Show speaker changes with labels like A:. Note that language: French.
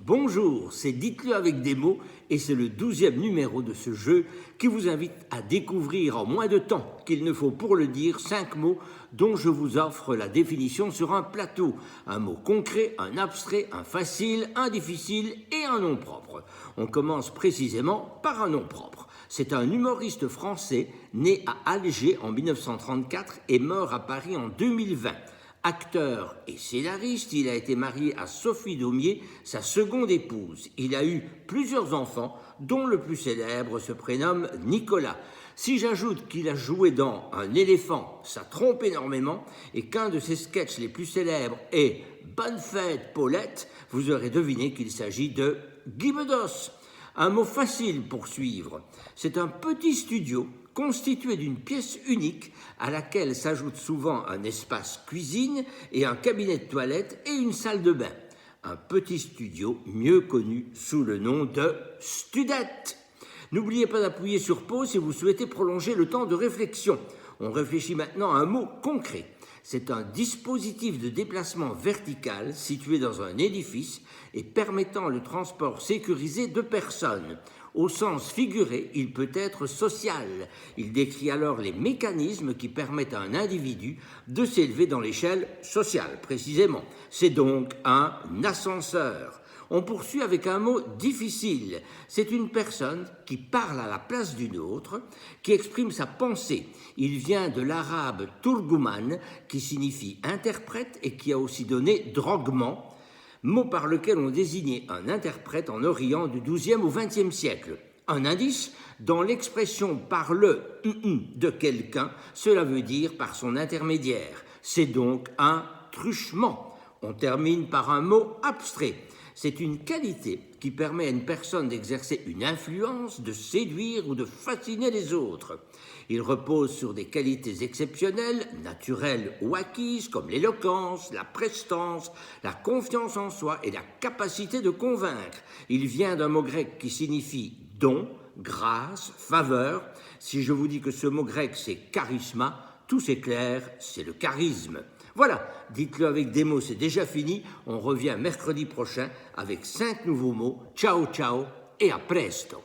A: Bonjour, c'est Dites-le avec des mots et c'est le 12e numéro de ce jeu qui vous invite à découvrir en moins de temps qu'il ne faut pour le dire 5 mots dont je vous offre la définition sur un plateau. Un mot concret, un abstrait, un facile, un difficile et un nom propre. On commence précisément par un nom propre. C'est un humoriste français né à Alger en 1934 et mort à Paris en 2020. Acteur et scénariste, il a été marié à Sophie Daumier, sa seconde épouse. Il a eu plusieurs enfants, dont le plus célèbre se prénomme Nicolas. Si j'ajoute qu'il a joué dans Un éléphant, ça trompe énormément, et qu'un de ses sketchs les plus célèbres est Bonne fête, Paulette, vous aurez deviné qu'il s'agit de Guy Bedos. Un mot facile pour suivre. C'est un petit studio constitué d'une pièce unique à laquelle s'ajoute souvent un espace cuisine et un cabinet de toilette et une salle de bain. Un petit studio mieux connu sous le nom de Studette. N'oubliez pas d'appuyer sur pause si vous souhaitez prolonger le temps de réflexion. On réfléchit maintenant à un mot concret. C'est un dispositif de déplacement vertical situé dans un édifice et permettant le transport sécurisé de personnes. Au sens figuré, il peut être social. Il décrit alors les mécanismes qui permettent à un individu de s'élever dans l'échelle sociale, précisément. C'est donc un ascenseur. On poursuit avec un mot difficile. C'est une personne qui parle à la place d'une autre, qui exprime sa pensée. Il vient de l'arabe turguman, qui signifie interprète et qui a aussi donné droguement, mot par lequel on désignait un interprète en Orient du XIIe au XXe siècle. Un indice, dans l'expression par le de quelqu'un, cela veut dire par son intermédiaire. C'est donc un truchement. On termine par un mot abstrait. C'est une qualité qui permet à une personne d'exercer une influence, de séduire ou de fasciner les autres. Il repose sur des qualités exceptionnelles, naturelles ou acquises, comme l'éloquence, la prestance, la confiance en soi et la capacité de convaincre. Il vient d'un mot grec qui signifie don, grâce, faveur. Si je vous dis que ce mot grec c'est charisma, tout c'est clair, c'est le charisme. Voilà, dites-le avec des mots, c'est déjà fini. On revient mercredi prochain avec 5 nouveaux mots. Ciao, ciao et à presto.